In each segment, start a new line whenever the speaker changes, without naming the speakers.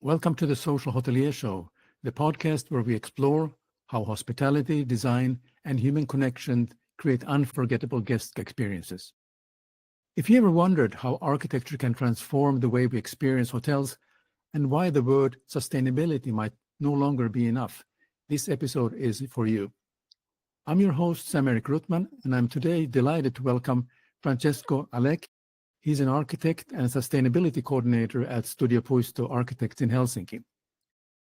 Welcome to the Social Hotelier Show, the podcast where we explore how hospitality, design, and human connection create unforgettable guest experiences. If you ever wondered how architecture can transform the way we experience hotels and why the word sustainability might no longer be enough, this episode is for you. I'm your host, Sam-Erik Ruttmann, and I'm today delighted to welcome Francesco Allaix. He's an architect and sustainability coordinator at Studio Puisto Architects in Helsinki.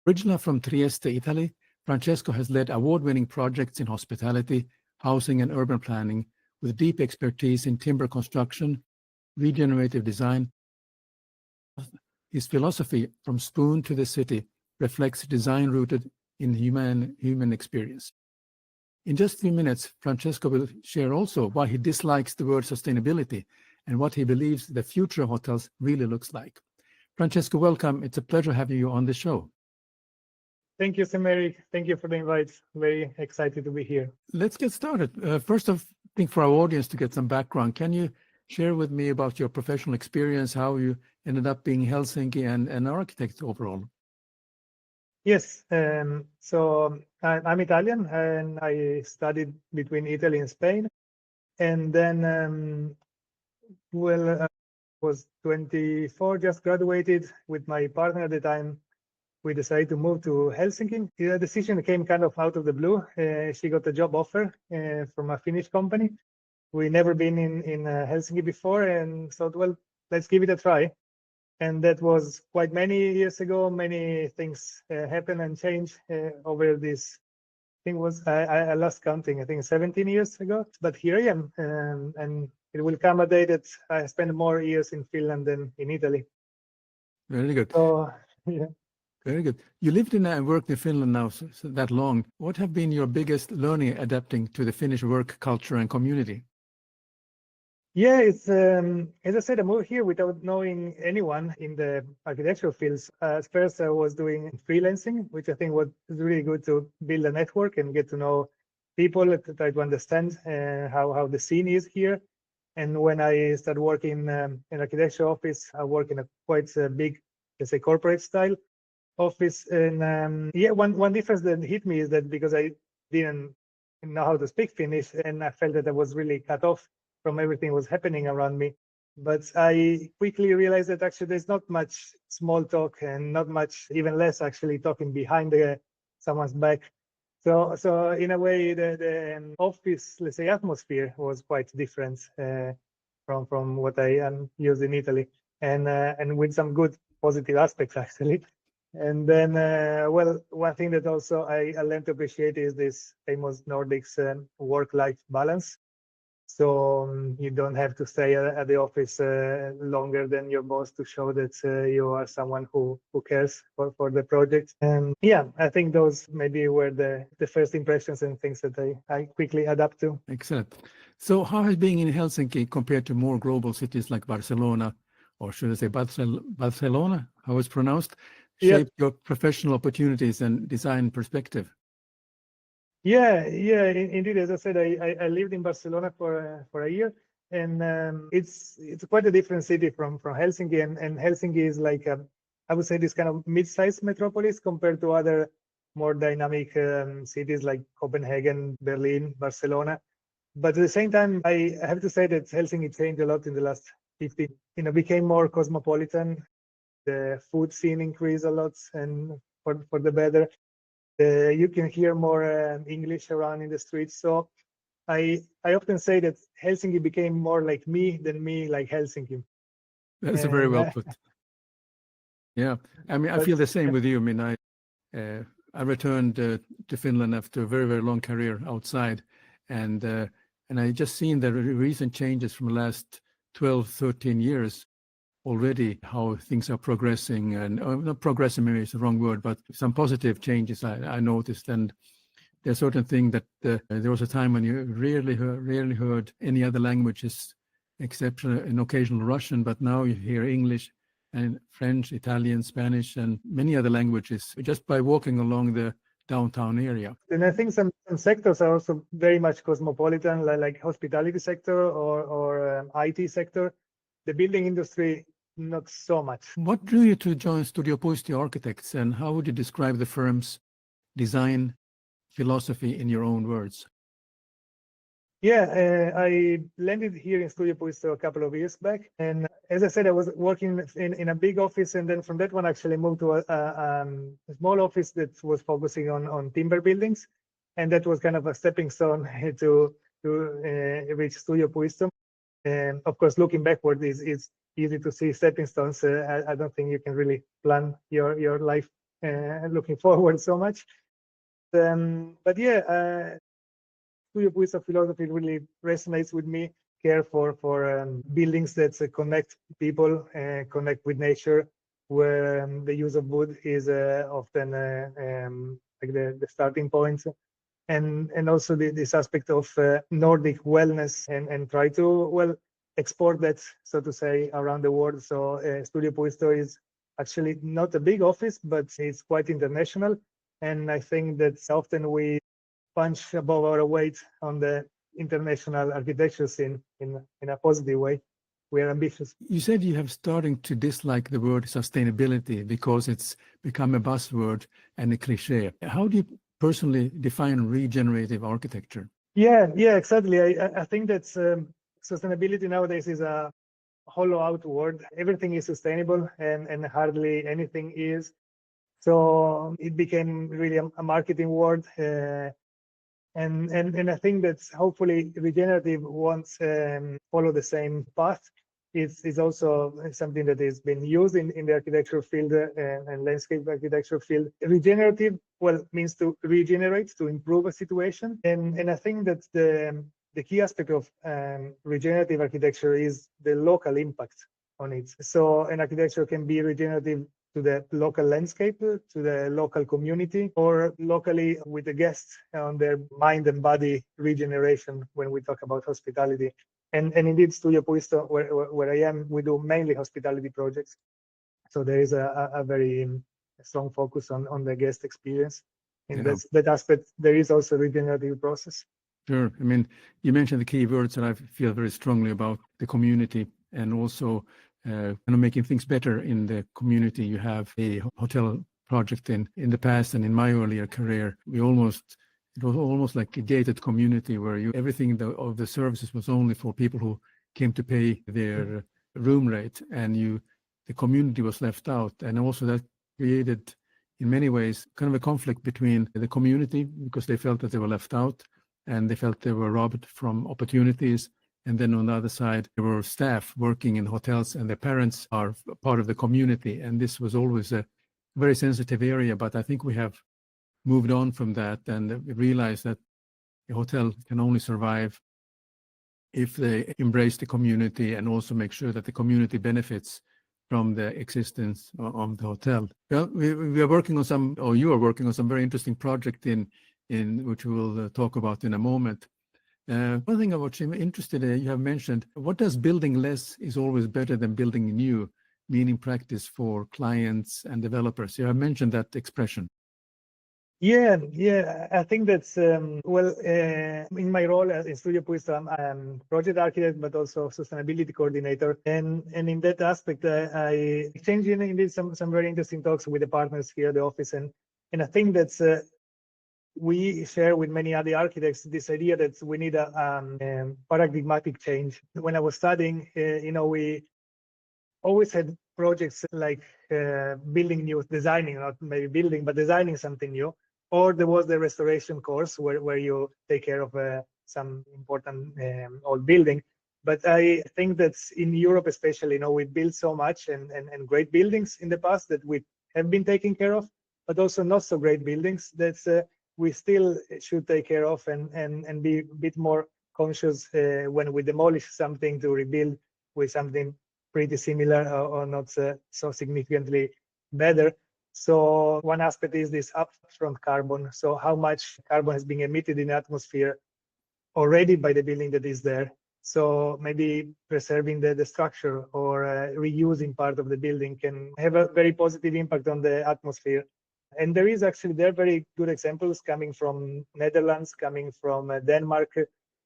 Originally from Trieste, Italy, Francesco has led award-winning projects in hospitality, housing, and urban planning with deep expertise in timber construction, regenerative design. His philosophy, from spoon to the city, reflects design rooted in human experience. In just a few minutes, Francesco will share also why he dislikes the word sustainability and what he believes the future of hotels really looks like. Francesco, welcome. It's a pleasure having you on the show.
Thank you, Sam-Erik. Thank you for the invite. Very excited to be here.
Let's get started. First, I think for our audience to get some background, can you share with me about your professional experience, how you ended up being Helsinki and an architect overall?
Yes, so I'm Italian and I studied between Italy and Spain. And then, was 24, just graduated with my partner at the time. We decided to move to Helsinki. The decision came kind of out of the blue. She got a job offer from a Finnish company. We never been in Helsinki before and thought, well, let's give it a try. And that was quite many years ago. Many things happen and change over this. I think I lost counting. I think 17 years ago. But here I am, and it will come a day that I spend more years in Finland than in Italy.
Very good.
So, yeah.
Very good. You lived in and worked in Finland now so that long. What have been your biggest learning adapting to the Finnish work culture and community?
Yeah, it's as I said, I moved here without knowing anyone in the architectural fields. At first, I was doing freelancing, which I think was really good to build a network and get to know people, to try to understand how the scene is here. And when I started working in an architecture office, I work in a quite big, let's say, corporate style office. And yeah, one difference that hit me is that because I didn't know how to speak Finnish, and I felt that I was really cut off from everything was happening around me. But I quickly realized that actually there's not much small talk and not much, even less actually talking behind someone's back. So in a way, the office, let's say, atmosphere was quite different from what I am used in Italy, and with some good positive aspects actually. And then, well, one thing that also I learned to appreciate is this famous Nordic's work-life balance. So you don't have to stay at the office longer than your boss to show that you are someone who cares for the project. And yeah, I think those maybe were the first impressions and things that I quickly adapt to.
Excellent. So how has being in Helsinki compared to more global cities like Barcelona, or should I say Barcelona, how it's pronounced, shaped your professional opportunities and design perspective?
Yeah, indeed. As I said, I lived in Barcelona for a year, and it's quite a different city from Helsinki. And Helsinki is like I would say this kind of mid-sized metropolis compared to other more dynamic cities like Copenhagen, Berlin, Barcelona. But at the same time, I have to say that Helsinki changed a lot in the last 50. Became more cosmopolitan. The food scene increased a lot, and for the better. You can hear more English around in the streets. So I often say that Helsinki became more like me than me like Helsinki.
That's very well put. Yeah, I mean, I feel the same with you. I mean, I returned to Finland after a very, very long career outside, and I just seen the recent changes from the last 12, 13 years already, how things are progressing, and not progressing maybe is the wrong word, but some positive changes I noticed. And there's certain thing that there was a time when you rarely heard any other languages except an occasional Russian, but now you hear English and French, Italian, Spanish, and many other languages just by walking along the downtown area.
And I think some sectors are also very much cosmopolitan, like hospitality sector or IT sector. The building industry not so much.
What drew you to join Studio Puisto Architects, and how would you describe the firm's design philosophy in your own words?
Yeah, I landed here in Studio Puisto a couple of years back. And as I said, I was working in a big office. And then from that one, actually moved to a small office that was focusing on timber buildings. And that was kind of a stepping stone to reach Studio Puisto. And of course, looking backward is easy to see stepping stones. I don't think you can really plan your life looking forward so much. But yeah, Studio Puisto philosophy really resonates with me. Care for buildings that connect people, connect with nature, where the use of wood is often like the starting point, and also this aspect of Nordic wellness, and try to export that, so to say, around the world. So Studio Puisto is actually not a big office, but it's quite international, and I think that often we punch above our weight on the international architecture scene in a positive way. We are ambitious.
You said you have starting to dislike the word sustainability because it's become a buzzword and a cliche. How do you personally define regenerative architecture?
Yeah, exactly. I think that sustainability nowadays is a hollow out word. Everything is sustainable, and hardly anything is. So it became really a marketing word. And I think that hopefully regenerative won't follow the same path. It's also something that has been used in the architecture field and landscape architecture field. Regenerative, means to regenerate, to improve a situation. And I think that the key aspect of regenerative architecture is the local impact on it. So an architecture can be regenerative to the local landscape, to the local community, or locally with the guests on their mind and body regeneration when we talk about hospitality. And indeed, Studio Puisto, where I am, we do mainly hospitality projects. So there is a very strong focus on the guest experience. In that aspect, there is also a regenerative process.
Sure. I mean, you mentioned the key words that I feel very strongly about: the community, and also making things better in the community. You have a hotel project in the past, and in my earlier career, it was almost like a gated community where everything of the services was only for people who came to pay their room rate, and the community was left out. And also that created, in many ways, kind of a conflict between the community, because they felt that they were left out and they felt they were robbed from opportunities. And then on the other side, there were staff working in hotels, and their parents are part of the community. And this was always a very sensitive area. But I think we have moved on from that and realized that a hotel can only survive if they embrace the community and also make sure that the community benefits from the existence of the hotel. Well, we are working on you are working on some very interesting project in which we will talk about in a moment. One thing I'm interested in, you have mentioned, what does building less is always better than building new mean in practice for clients and developers? You have mentioned that expression.
Yeah, I think that's, in my role in Studio Puisto, I'm project architect, but also sustainability coordinator. And in that aspect, I exchanged indeed some very interesting talks with the partners here at the office. And I think that's, we share with many other architects this idea that we need a paradigmatic change. When I was studying, we always had projects like building new, designing, not maybe building, but designing something new. Or there was the restoration course where you take care of some important old building. But I think that in Europe especially, we built so much and great buildings in the past that we have been taking care of, but also not so great buildings that we still should take care of and be a bit more conscious when we demolish something to rebuild with something pretty similar or not so significantly better. So one aspect is this upfront carbon. So how much carbon is being emitted in the atmosphere already by the building that is there. So maybe preserving the structure or reusing part of the building can have a very positive impact on the atmosphere. And there are very good examples coming from Netherlands, coming from Denmark,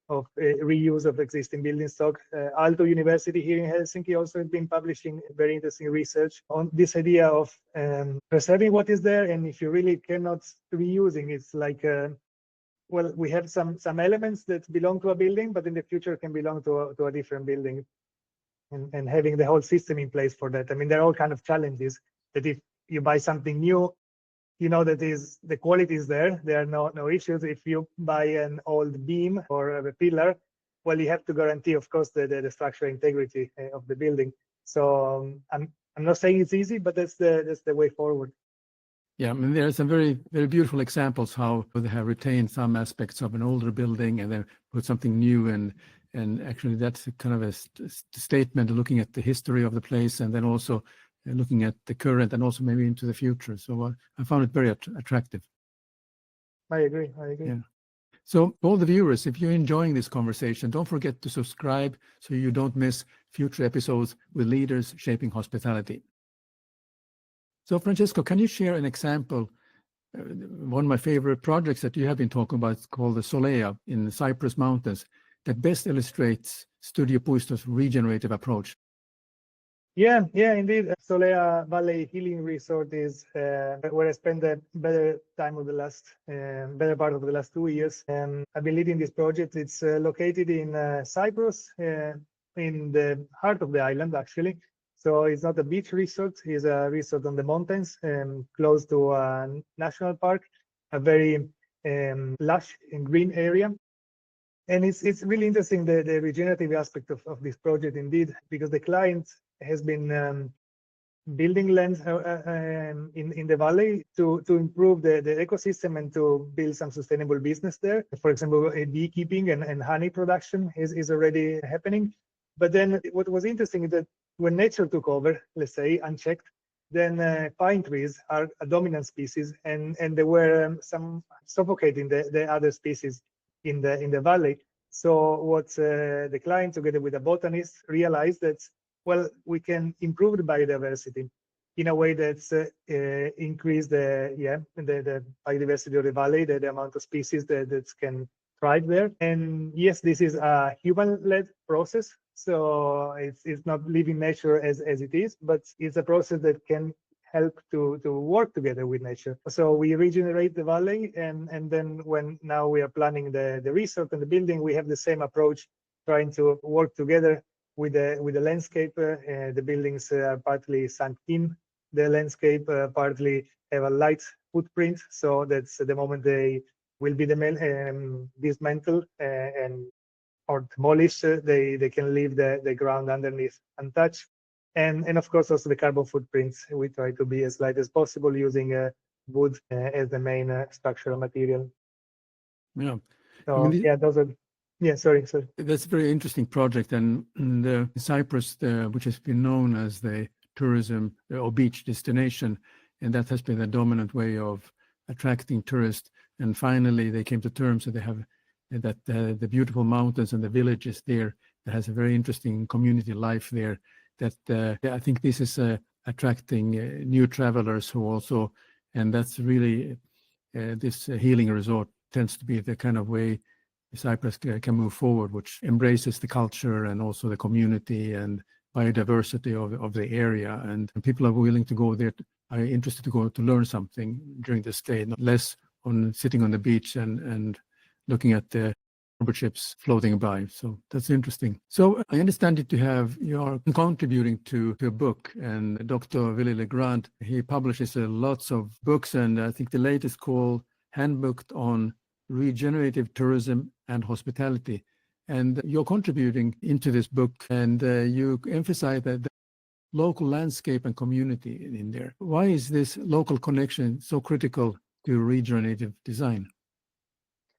of reuse of existing building stock. Aalto University here in Helsinki also has been publishing very interesting research on this idea of preserving what is there, and if you really cannot reusing, it's like well, we have some elements that belong to a building, but in the future can belong to a different building, and having the whole system in place for that. I mean, there are all kind of challenges that if you buy something new, you know that the quality is there. There are no issues. If you buy an old beam or a pillar, well, you have to guarantee, of course, the structural integrity of the building. So I'm not saying it's easy, but that's the way forward.
Yeah, I mean, there are some very, very beautiful examples how they have retained some aspects of an older building and then put something new, and actually that's kind of a statement looking at the history of the place, and then also looking at the current and also maybe into the future. So I found it very attractive.
I agree.
Yeah. So all the viewers, if you're enjoying this conversation, don't forget to subscribe so you don't miss future episodes with leaders shaping hospitality. So Francesco, can you share an example? One of my favorite projects that you have been talking about is called the Solea in the Cyprus mountains that best illustrates Studio Puisto's regenerative approach.
Yeah, indeed. Solea Valley Healing Resort is where I spent the better part of the last 2 years. I've been leading this project. It's located in Cyprus, in the heart of the island, actually. So it's not a beach resort. It's a resort on the mountains, close to a national park, a very lush and green area. And it's really interesting, the regenerative aspect of this project, indeed, because the client has been building lands in the valley to improve the ecosystem and to build some sustainable business there. For example, beekeeping and honey production is already happening. But then what was interesting is that when nature took over, let's say, unchecked, then pine trees are a dominant species, and they were some suffocating the other species in the valley. So what the client, together with a botanist, realized that, well, we can improve the biodiversity in a way that's increase the biodiversity of the valley, the amount of species that can thrive there. And yes, this is a human-led process, so it's not living nature as it is, but it's a process that can help to work together with nature. So we regenerate the valley, and then when now we are planning the resort and the building, we have the same approach, trying to work together with the landscape. The buildings are partly sunk in the landscape, partly have a light footprint, so that's the moment they will be dismantled and or demolished, they can leave the ground underneath untouched. And of course also the carbon footprints, we try to be as light as possible, using wood as the main structural material.
Yeah.
So those are. Yeah, sorry.
That's a very interesting project, and the Cyprus, which has been known as the tourism or beach destination, and that has been the dominant way of attracting tourists. And finally, they came to terms that they have that the beautiful mountains and the villages there that has a very interesting community life there. That I think this is attracting new travelers who also, and that's really this healing resort tends to be the kind of way Cyprus can move forward, which embraces the culture and also the community and biodiversity of the area. And people are willing to go there, are interested to go to learn something during the stay, not less on sitting on the beach and looking at the rubber ships floating by. So that's interesting. So I understand that you are contributing to a book, and Dr. Willy Legrand, he publishes lots of books, and I think the latest called Handbook on Regenerative Tourism and Hospitality. And you're contributing into this book, and you emphasize that the local landscape and community in there. Why is this local connection so critical to regenerative design?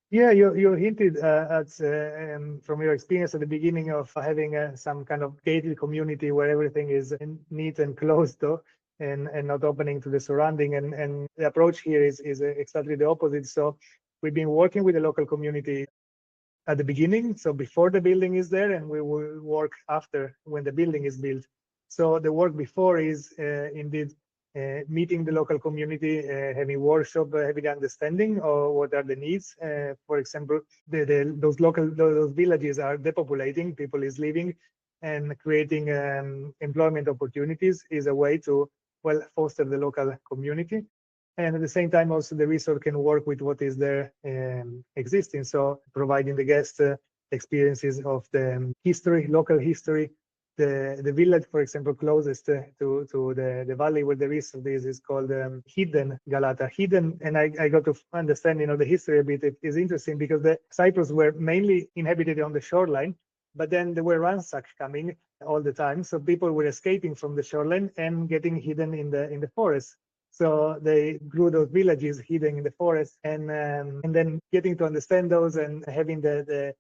Yeah, you hinted at from your experience at the beginning of having some kind of gated community where everything is neat and closed, though, and not opening to the surrounding. And the approach here is exactly the opposite. So we've been working with the local community at the beginning, so before the building is there, and we will work after when the building is built. So the work before is indeed meeting the local community, having workshop, having understanding of what are the needs. For example, those villages are depopulating, people is leaving, and creating employment opportunities is a way to foster the local community. And at the same time, also the resort can work with what is there existing. So providing the guests experiences of the history, local history. The village, for example, closest to the valley where the resort is called Hidden Galata. Hidden, and I got to understand, the history a bit. It is interesting because the Cyprus were mainly inhabited on the shoreline, but then there were ransacks coming all the time. So people were escaping from the shoreline and getting hidden in the forest. So they grew those villages hidden in the forest, and then getting to understand those and having the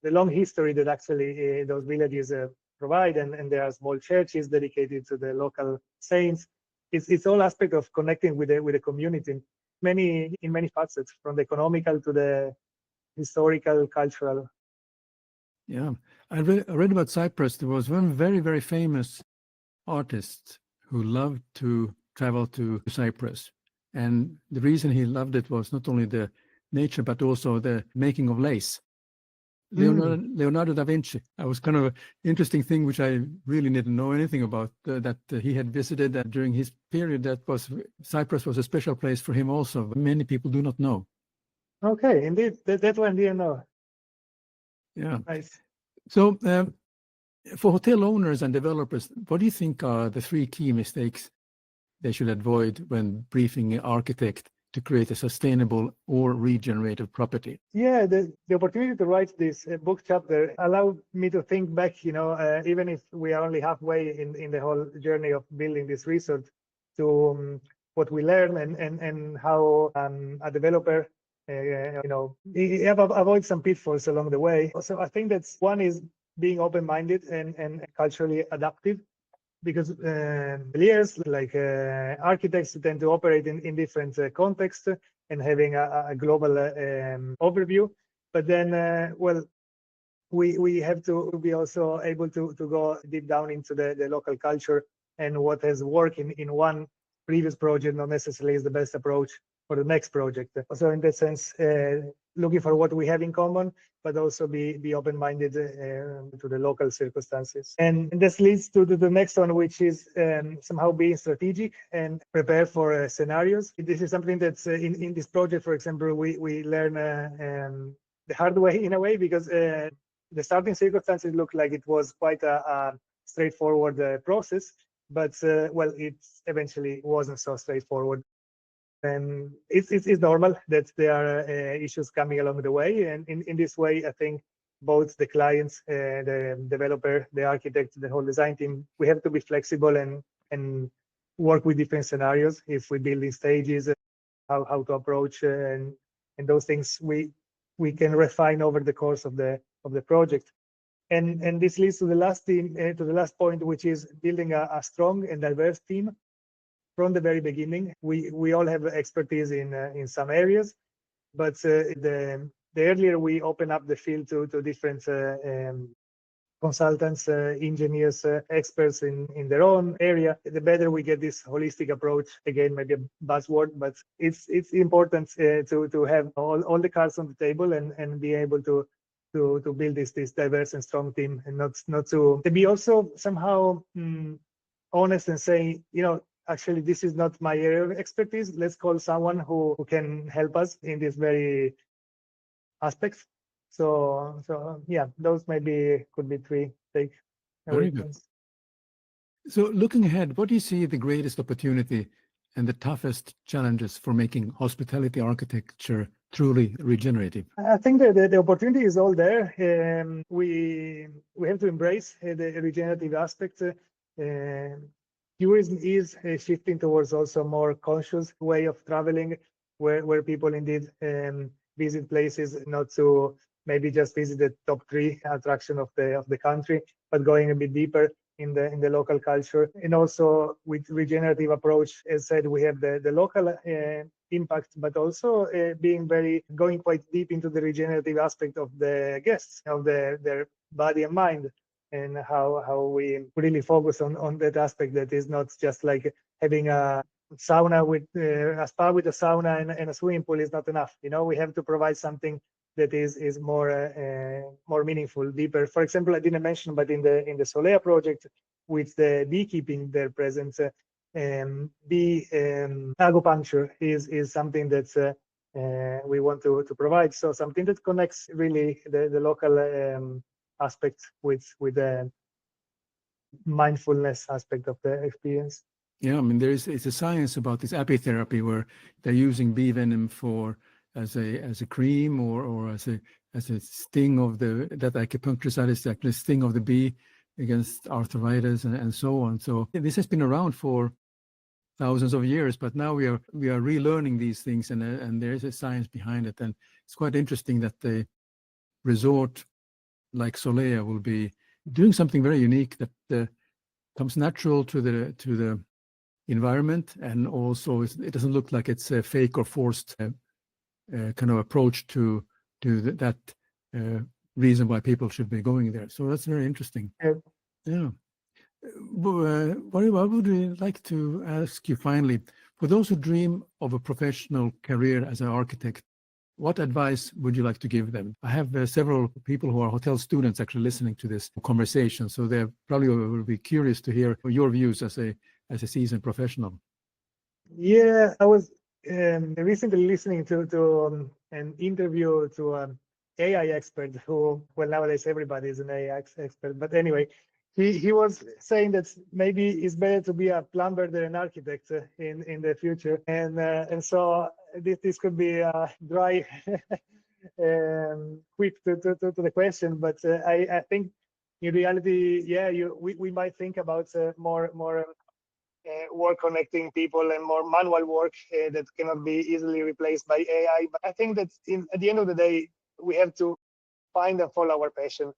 long history that actually those villages provide, and there are small churches dedicated to the local saints. It's all aspect of connecting with the community in many facets, from the economical to the historical, cultural.
Yeah, I read about Cyprus. There was one very, very famous artist who loved to travel to Cyprus. And the reason he loved it was not only the nature, but also the making of lace. Leonardo da Vinci. That was kind of an interesting thing, which I really didn't know anything about, that he had visited during his period. Cyprus was a special place for him also. Many people do not know.
Okay, indeed. That one didn't know.
Yeah.
Nice.
So for hotel owners and developers, what do you think are the 3 key mistakes they should avoid when briefing an architect to create a sustainable or regenerative property?
Yeah, the opportunity to write this book chapter allowed me to think back, even if we are only halfway in the whole journey of building this resort, to what we learn and how a developer, avoid some pitfalls along the way. So I think that's one is being open-minded and culturally adaptive, because hoteliers, like architects, tend to operate in different contexts and having a global overview. But then, we have to be also able to go deep down into the local culture, and what has worked in one previous project not necessarily is the best approach for the next project. So in that sense, looking for what we have in common, but also be open-minded to the local circumstances. And this leads to the next one, which is somehow being strategic and prepare for scenarios. This is something that's in this project, for example, we learn the hard way, in a way, because the starting circumstances looked like it was quite a straightforward process, but it eventually wasn't so straightforward. And it's normal that there are issues coming along the way. And in this way, I think both the clients, the developer, the architect, the whole design team, we have to be flexible and work with different scenarios. If we build in stages, how to approach and those things we can refine over the course of the project. And this leads to the last point, which is building a strong and diverse team. From the very beginning, we all have expertise in some areas, but the earlier we open up the field to different consultants, engineers, experts in their own area, the better we get this holistic approach. Again, maybe a buzzword, but it's important to have all the cards on the table and be able to build this diverse and strong team, and not to be also somehow honest and say, actually, this is not my area of expertise. Let's call someone who can help us in these very aspects. So yeah, those could be 3 take.
Very good. So looking ahead, what do you see the greatest opportunity and the toughest challenges for making hospitality architecture truly regenerative?
I think that the opportunity is all there. We have to embrace the regenerative aspect. Tourism is shifting towards also a more conscious way of traveling, where people indeed visit places not to maybe just visit the top 3 attraction of the country, but going a bit deeper in the local culture. And also with regenerative approach, as said, we have the local impact, but also going quite deep into the regenerative aspect of the guests, of their body and mind, and how we really focus on that aspect that is not just like having a sauna with a spa with a sauna and a swimming pool is not enough. We have to provide something that is more meaningful, deeper. For example, I didn't mention, but in the Solea project with the beekeeping there present, bee acupuncture is something that we want to provide. So something that connects really the local aspect with the mindfulness aspect of the experience.
Yeah, I mean, it's a science about this apitherapy where they're using bee venom as a cream or as a sting of that acupuncture site is actually a sting of the bee against arthritis and so on. So this has been around for thousands of years, but now we are relearning these things, and there is a science behind it, and it's quite interesting that the resort like Solea will be doing something very unique that comes natural to the environment, and also it doesn't look like it's a fake or forced kind of approach to that reason why people should be going there. So that's very interesting. Yeah. What would we like to ask you finally? For those who dream of a professional career as an architect, what advice would you like to give them? I have several people who are hotel students actually listening to this conversation, so they probably will be curious to hear your views as a seasoned professional.
Yeah, I was recently listening to an interview to an AI expert who, well, nowadays everybody is an AI expert, but anyway, he was saying that maybe it's better to be a plumber than an architect in the future, and so this could be a dry quick to the question, but I think in reality, yeah, we might think about more work connecting people and more manual work that cannot be easily replaced by AI. But I think that at the end of the day, we have to find and follow our passion.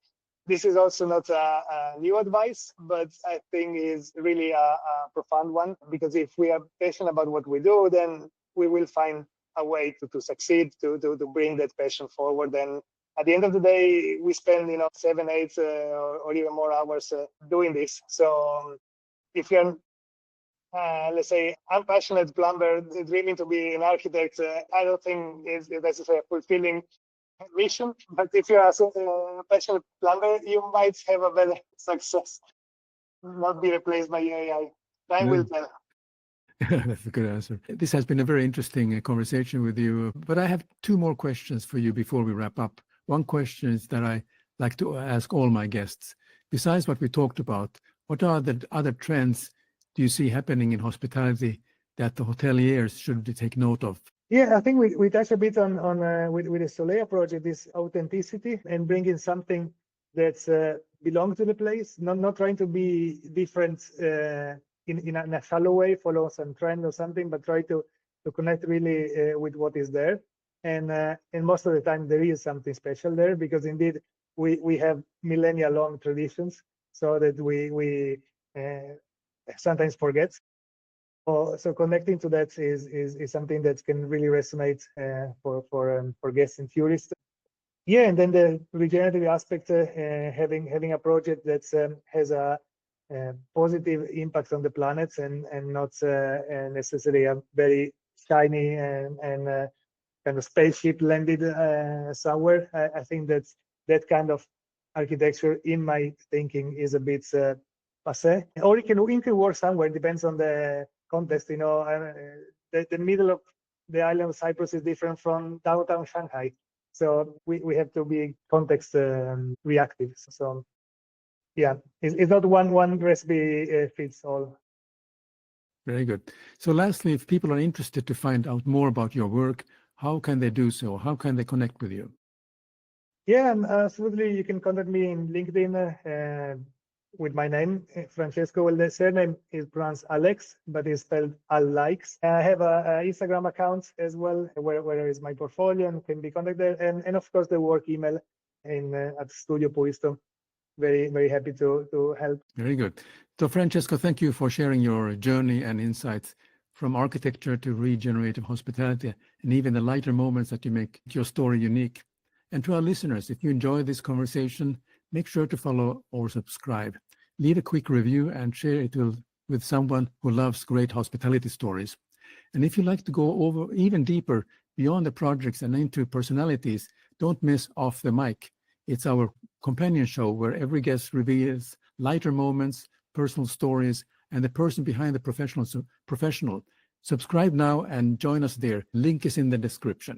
This is also not a new advice, but I think is really a profound one, because if we are passionate about what we do, then we will find a way to succeed, to bring that passion forward. And at the end of the day, we spend 7, 8 or even more hours doing this. So if you're let's say I'm passionate plumber dreaming to be an architect, I don't think that's a fulfilling mission. But if you're a passionate plumber, you might have a better success, not be replaced by AI. Time will tell.
That's a good answer. This has been a very interesting conversation with you, but I have 2 more questions for you before we wrap up. One question is that I like to ask all my guests. Besides what we talked about, what are the other trends do you see happening in hospitality that the hoteliers should take note of?
Yeah, I think we touched a bit on with the Solea project, this authenticity and bringing something that's belongs to the place, not trying to be different in a shallow way, follow some trend or something, but try to connect really with what is there. And most of the time there is something special there, because indeed we have millennia long traditions, so that we sometimes forget. So connecting to that is something that can really resonate for guests and tourists. Yeah, and then the regenerative aspect, having a project that has a positive impact on the planet and not necessarily a very shiny and kind of spaceship landed somewhere. I think that kind of architecture, in my thinking, is a bit passé. Or it can work somewhere. It depends on the context. The middle of the island of Cyprus is different from downtown Shanghai. So we have to be context reactive. So yeah, it's not one recipe fits all.
Very good. So lastly, if people are interested to find out more about your work, how can they do so? How can they connect with you?
Yeah, absolutely. You can contact me in LinkedIn with my name, Francesco. Well, the surname is pronounced Allaix, but it's spelled Allaix. I have an Instagram account as well, where is my portfolio and can be contacted there. And of course, the work email at Studio Puisto. Very, very happy to help.
Very good. So Francesco, thank you for sharing your journey and insights from architecture to regenerative hospitality, and even the lighter moments that you make your story unique. And to our listeners, if you enjoyed this conversation, make sure to follow or subscribe. Leave a quick review and share it with with someone who loves great hospitality stories. And if you'd like to go over even deeper beyond the projects and into personalities, don't miss Off the Mic. It's our companion show where every guest reveals lighter moments, personal stories, and the person behind the professional. Subscribe now and join us there. Link is in the description.